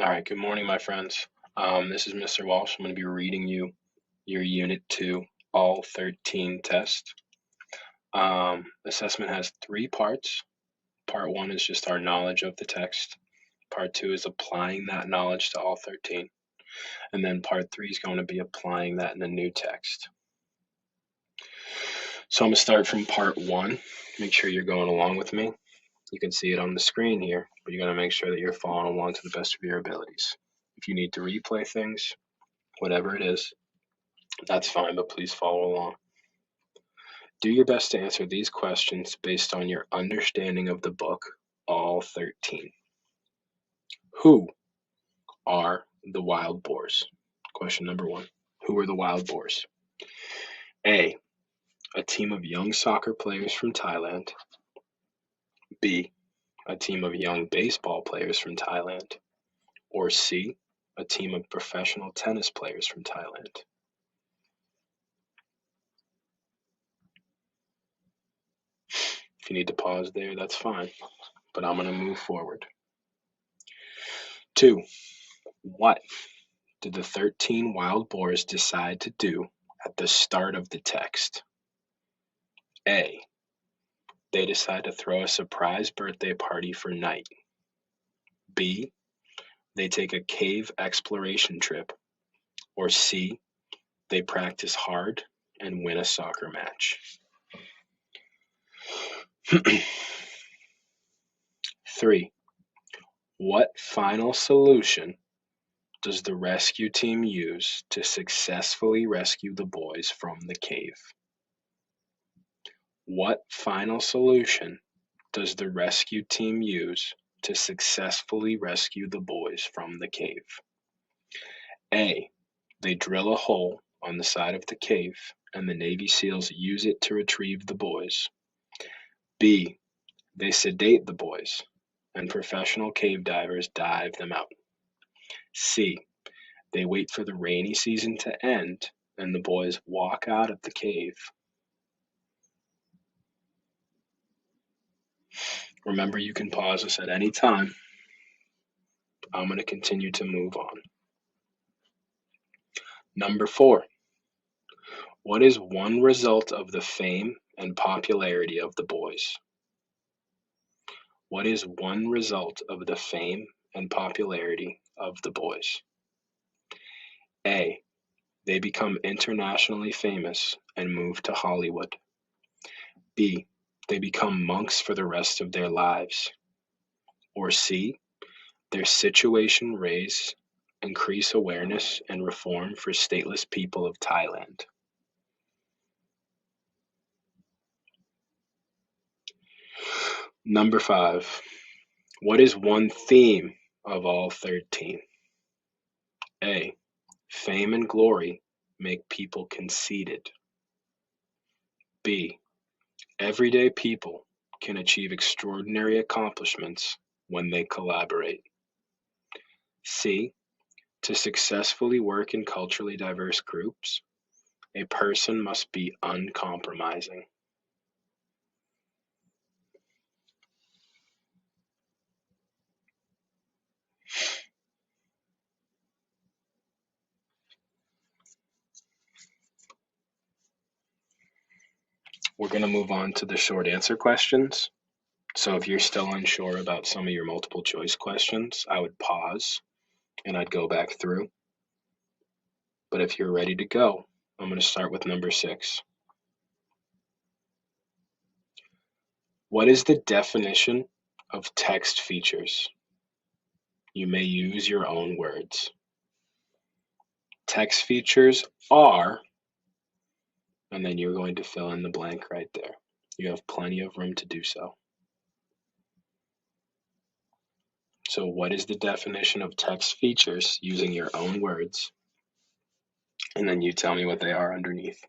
All right, good morning, my friends. This is Mr. Walsh. I'm going to be reading you your Unit 2, all 13 test. Assessment has three parts. Part 1 is just our knowledge of the text. Part 2 is applying that knowledge to all 13. And then Part 3 is going to be applying that in the new text. So I'm going to start from Part 1. Make sure you're going along with me. You can see it on the screen here, but you're going to make sure that you're following along to the best of your abilities. If you need to replay things, whatever it is, that's fine, but please follow along. Do your best to answer these questions based on your understanding of the book, all 13. Who are the wild boars? Question number 1. Who are the wild boars? A team of young soccer players from Thailand. B, a team of young baseball players from Thailand. Or C, a team of professional tennis players from Thailand. If you need to pause there, that's fine, but I'm going to move forward. 2. What did the 13 wild boars decide to do at the start of the text? A, they decide to throw a surprise birthday party for Night. B, they take a cave exploration trip. Or C, they practice hard and win a soccer match. 3. What final solution does the rescue team use to successfully rescue the boys from the cave? What final solution does the rescue team use to successfully rescue the boys from the cave? A, they drill a hole on the side of the cave and the Navy SEALs use it to retrieve the boys. B, they sedate the boys and professional cave divers dive them out. C, they wait for the rainy season to end and the boys walk out of the cave. Remember, you can pause this at any time. I'm going to continue to move on. Number 4. What is one result of the fame and popularity of the boys? What is one result of the fame and popularity of the boys? A, they become internationally famous and move to Hollywood. B, they become monks for the rest of their lives. Or C, their situation raise, increase awareness and reform for stateless people of Thailand. Number 5. What is one theme of all 13? A, fame and glory make people conceited. B, everyday people can achieve extraordinary accomplishments when they collaborate. C, to successfully work in culturally diverse groups, a person must be uncompromising. We're going to move on to the short answer questions. So if you're still unsure about some of your multiple choice questions, I would pause and I'd go back through. But if you're ready to go, I'm going to start with number 6. What is the definition of text features? You may use your own words. Text features are, and then you're going to fill in the blank right there. You have plenty of room to do so. So what is the definition of text features using your own words? And then you tell me what they are underneath.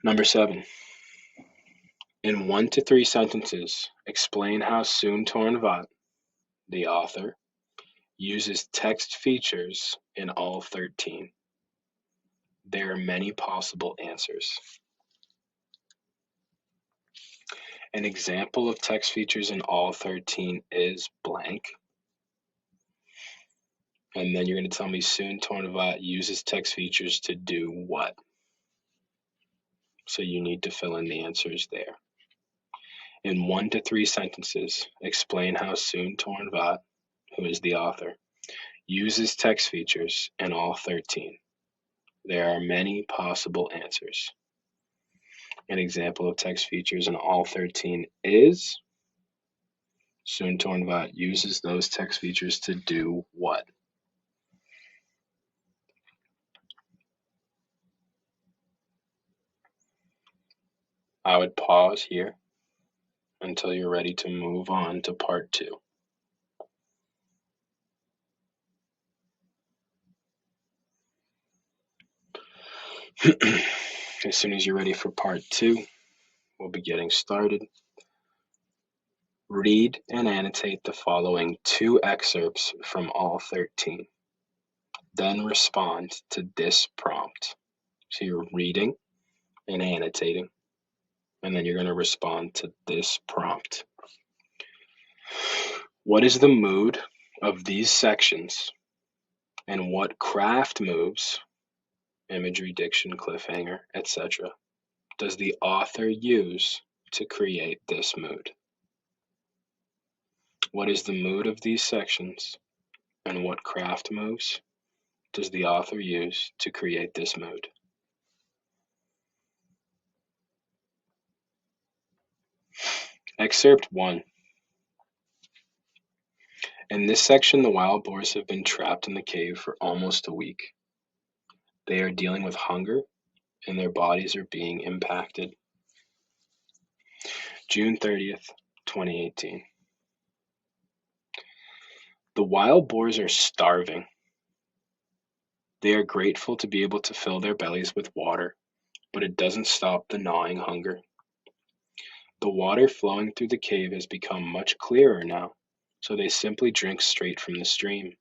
Number 7. In 1 to 3 sentences, explain how Soon Torn Vat, the author, uses text features in all 13. There are many possible answers. An example of text features in all 13 is blank. And then you're going to tell me Soon Tornvat uses text features to do what? So you need to fill in the answers there. In 1 to 3 sentences, explain how Soon Tornvat, who is the author, uses text features in all 13. There are many possible answers. An example of text features in all 13 is Soon Tornvat uses those text features to do what? I would pause here until you're ready to move on to part 2. As soon as you're ready for part 2, we'll be getting started. Read and annotate the following 2 excerpts from all 13. Then respond to this prompt. So you're reading and annotating, and then you're going to respond to this prompt. What is the mood of these sections, and what craft moves, imagery, diction, cliffhanger, etc., does the author use to create this mood? What is the mood of these sections, and what craft moves does the author use to create this mood? Excerpt 1. In this section, the wild boars have been trapped in the cave for almost a week. They are dealing with hunger, and their bodies are being impacted. June 30th, 2018. The wild boars are starving. They are grateful to be able to fill their bellies with water, but it doesn't stop the gnawing hunger. The water flowing through the cave has become much clearer now, so they simply drink straight from the stream.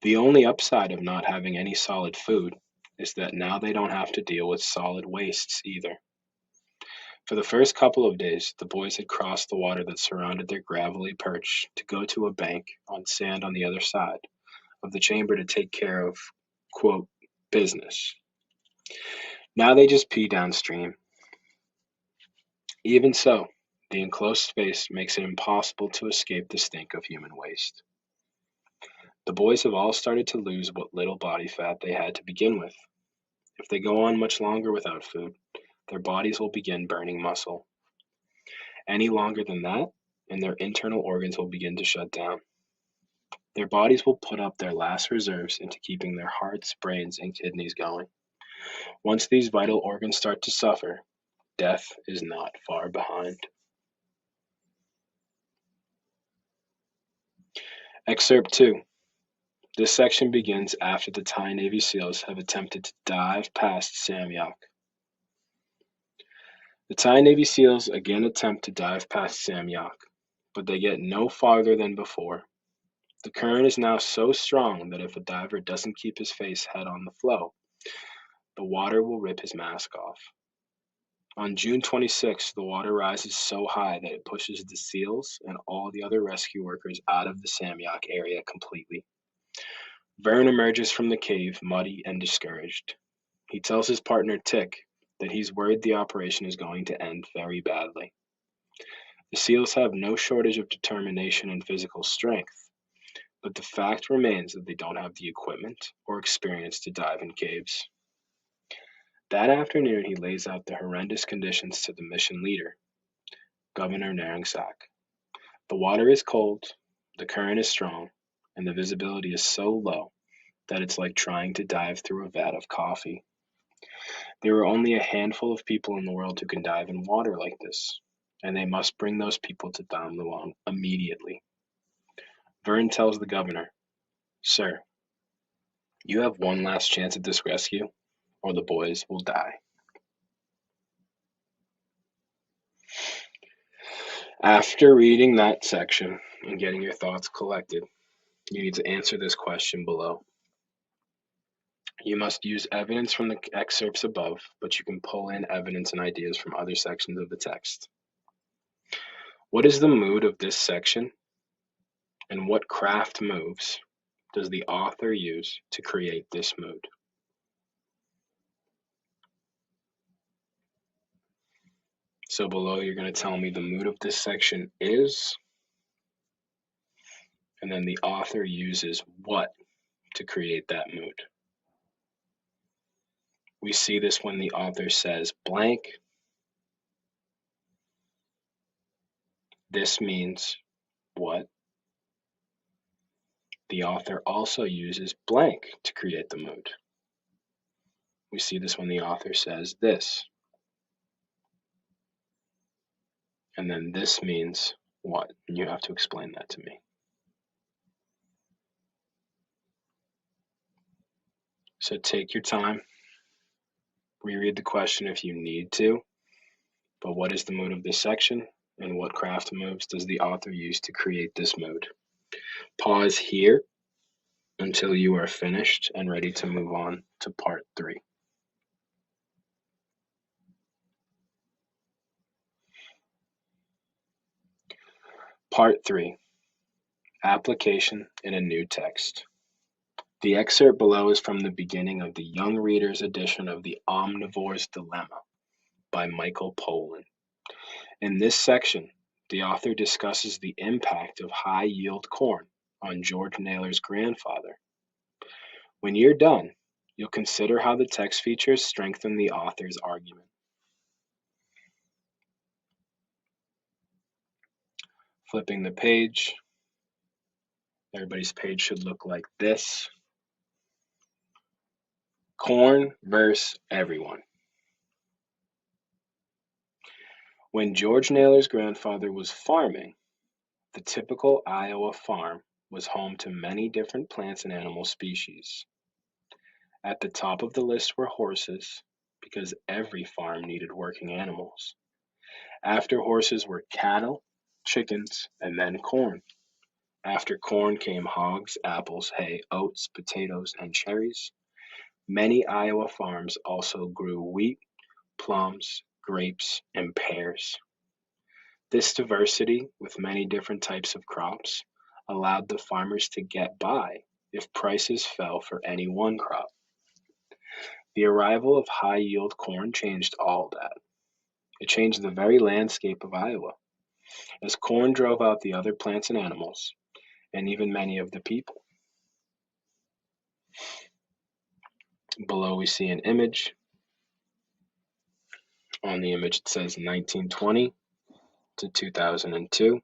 The only upside of not having any solid food is that now they don't have to deal with solid wastes either. For the first couple of days, the boys had crossed the water that surrounded their gravelly perch to go to a bank on sand on the other side of the chamber to take care of, quote, business. Now they just pee downstream. Even so, the enclosed space makes it impossible to escape the stink of human waste. The boys have all started to lose what little body fat they had to begin with. If they go on much longer without food, their bodies will begin burning muscle. Any longer than that, and their internal organs will begin to shut down. Their bodies will put up their last reserves into keeping their hearts, brains, and kidneys going. Once these vital organs start to suffer, death is not far behind. Excerpt 2. This section begins after the Thai Navy SEALs have attempted to dive past Samyak. The Thai Navy SEALs again attempt to dive past Samyak, but they get no farther than before. The current is now so strong that if a diver doesn't keep his face head on the flow, the water will rip his mask off. On June 26, the water rises so high that it pushes the SEALs and all the other rescue workers out of the Samyak area completely. Vern emerges from the cave, muddy and discouraged. He tells his partner Tick that he's worried the operation is going to end very badly. The SEALs have no shortage of determination and physical strength, but the fact remains that they don't have the equipment or experience to dive in caves. That afternoon, he lays out the horrendous conditions to the mission leader, Governor Narangsak. The water is cold, the current is strong, and the visibility is so low that it's like trying to dive through a vat of coffee. There are only a handful of people in the world who can dive in water like this, and they must bring those people to Dam Luang immediately. Vern tells the governor, "Sir, you have one last chance at this rescue, or the boys will die." After reading that section and getting your thoughts collected, you need to answer this question below. You must use evidence from the excerpts above, but you can pull in evidence and ideas from other sections of the text. What is the mood of this section, and what craft moves does the author use to create this mood? So below, you're going to tell me the mood of this section is, and then the author uses what to create that mood. We see this when the author says blank. This means what? The author also uses blank to create the mood. We see this when the author says this. And then this means what? And you have to explain that to me. So take your time. Reread the question if you need to. But what is the mood of this section? And what craft moves does the author use to create this mood? Pause here until you are finished and ready to move on to part 3. Part 3. Application in a new text. The excerpt below is from the beginning of the Young Reader's edition of The Omnivore's Dilemma by Michael Pollan. In this section, the author discusses the impact of high-yield corn on George Naylor's grandfather. When you're done, you'll consider how the text features strengthen the author's argument. Flipping the page, everybody's page should look like this. Corn versus everyone. When George Naylor's grandfather was farming, the typical Iowa farm was home to many different plants and animal species. At the top of the list were horses, because every farm needed working animals. After horses were cattle, chickens, and then corn. After corn came hogs, apples, hay, oats, potatoes, and cherries. Many Iowa farms also grew wheat, plums, grapes, and pears. This diversity, with many different types of crops, allowed the farmers to get by if prices fell for any one crop. The arrival of high-yield corn changed all that. It changed the very landscape of Iowa, as corn drove out the other plants and animals, and even many of the people. Below we see an image. On the image it says 1920 to 2002.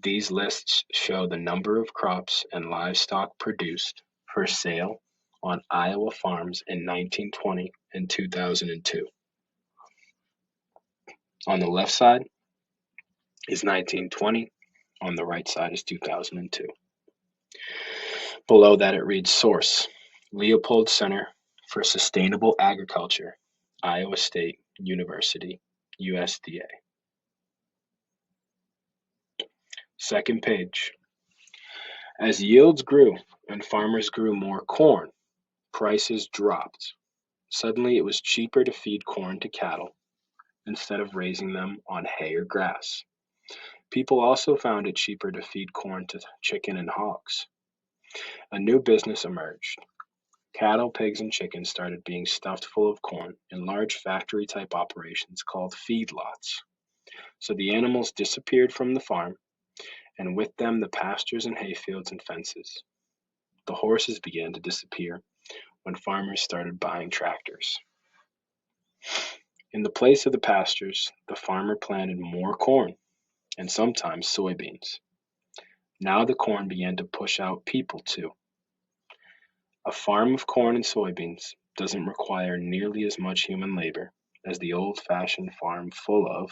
These lists show the number of crops and livestock produced for sale on Iowa farms in 1920 and 2002. On the left side is 1920, on the right side is 2002. Below that it reads source, Leopold Center for Sustainable Agriculture, Iowa State University, USDA. Second page. As yields grew and farmers grew more corn, prices dropped. Suddenly it was cheaper to feed corn to cattle instead of raising them on hay or grass. People also found it cheaper to feed corn to chicken and hogs. A new business emerged. Cattle, pigs, and chickens started being stuffed full of corn in large factory-type operations called feedlots. So the animals disappeared from the farm, and with them the pastures and hayfields and fences. The horses began to disappear when farmers started buying tractors. In the place of the pastures, the farmer planted more corn and sometimes soybeans. Now the corn began to push out people too. A farm of corn and soybeans doesn't require nearly as much human labor as the old-fashioned farm full of.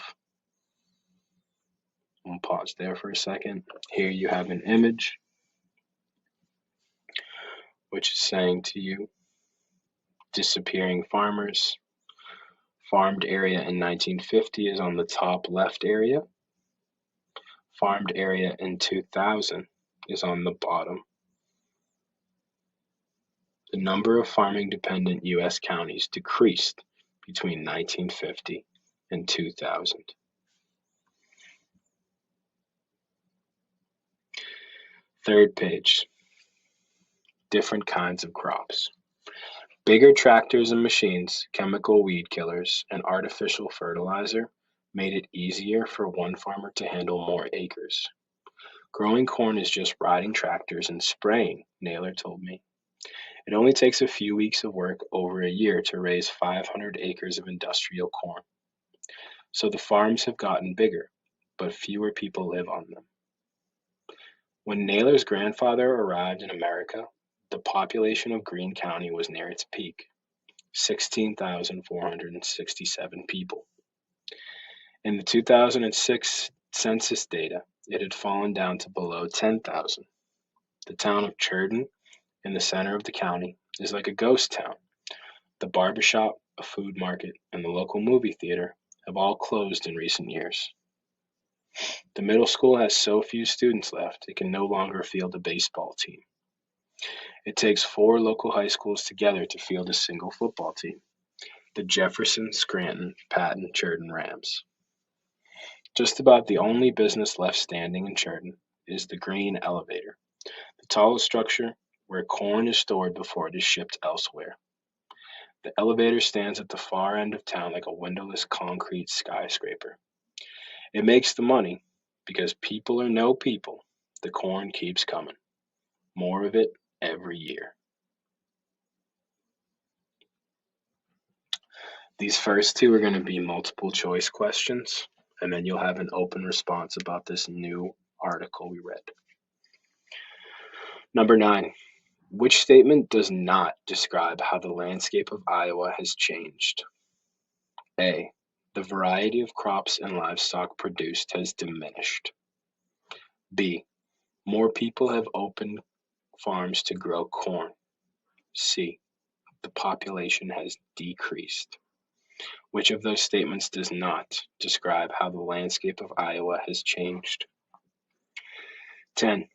I'll pause there for a second. Here you have an image which is saying to you, disappearing farmers. Farmed area in 1950 is on the top left area. Farmed area in 2000 is on the bottom. The number of farming-dependent U.S. counties decreased between 1950 and 2000. Third page, different kinds of crops. Bigger tractors and machines, chemical weed killers, and artificial fertilizer made it easier for one farmer to handle more acres. Growing corn is just riding tractors and spraying, Naylor told me. It only takes a few weeks of work over a year to raise 500 acres of industrial corn. So the farms have gotten bigger, but fewer people live on them. When Naylor's grandfather arrived in America, the population of Greene County was near its peak, 16,467 people. In the 2006 census data, it had fallen down to below 10,000. The town of Churton, in the center of the county, is like a ghost town. The barbershop, a food market, and the local movie theater have all closed in recent years. The middle school has so few students left, it can no longer field a baseball team. It takes 4 local high schools together to field a single football team, the Jefferson, Scranton, Patton, Churton Rams. Just about the only business left standing in Churton is the Greene Elevator, the tallest structure where corn is stored before it is shipped elsewhere. The elevator stands at the far end of town like a windowless concrete skyscraper. It makes the money because people or no people, the corn keeps coming. More of it every year. These first 2 are going to be multiple choice questions, and then you'll have an open response about this new article we read. Number 9. Which statement does not describe how the landscape of Iowa has changed? A. The variety of crops and livestock produced has diminished. B. More people have opened farms to grow corn. C. The population has decreased. Which of those statements does not describe how the landscape of Iowa has changed? 10.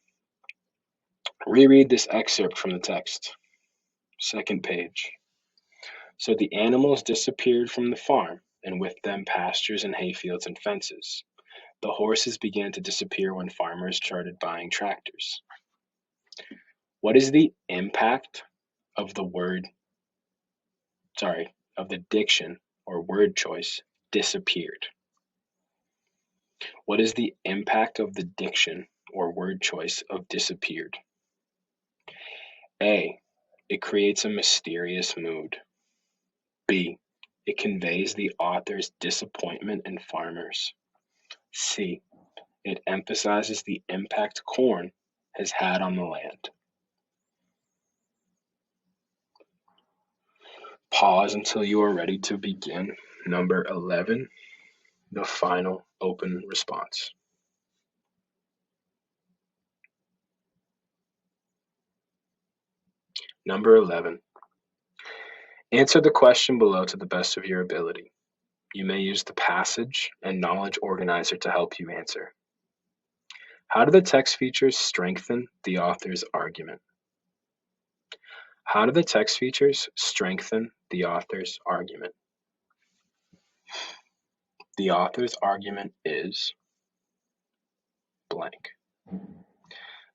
Reread this excerpt from the text. Second page. So the animals disappeared from the farm, and with them pastures and hayfields and fences. The horses began to disappear when farmers started buying tractors. What is the impact of the diction or word choice disappeared? What is the impact of the diction or word choice of disappeared? A. It creates a mysterious mood. B. It conveys the author's disappointment in farmers. C. It emphasizes the impact corn has had on the land. Pause until you are ready to begin. Number 11, the final open response. Number 11. Answer the question below to the best of your ability. You may use the passage and knowledge organizer to help you answer. How do the text features strengthen the author's argument? How do the text features strengthen the author's argument? The author's argument is blank.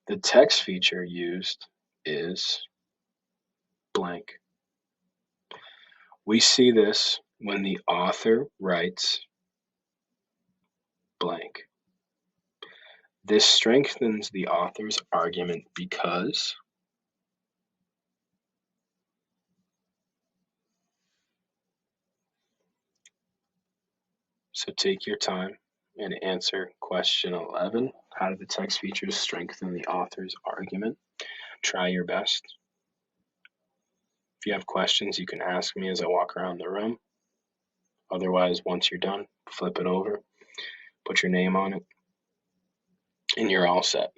The text feature used is blank. We see this when the author writes blank. This strengthens the author's argument because so take your time and answer question 11. How do the text features strengthen the author's argument? Try your best. If you have questions, you can ask me as I walk around the room. Otherwise, once you're done, flip it over, put your name on it, and you're all set.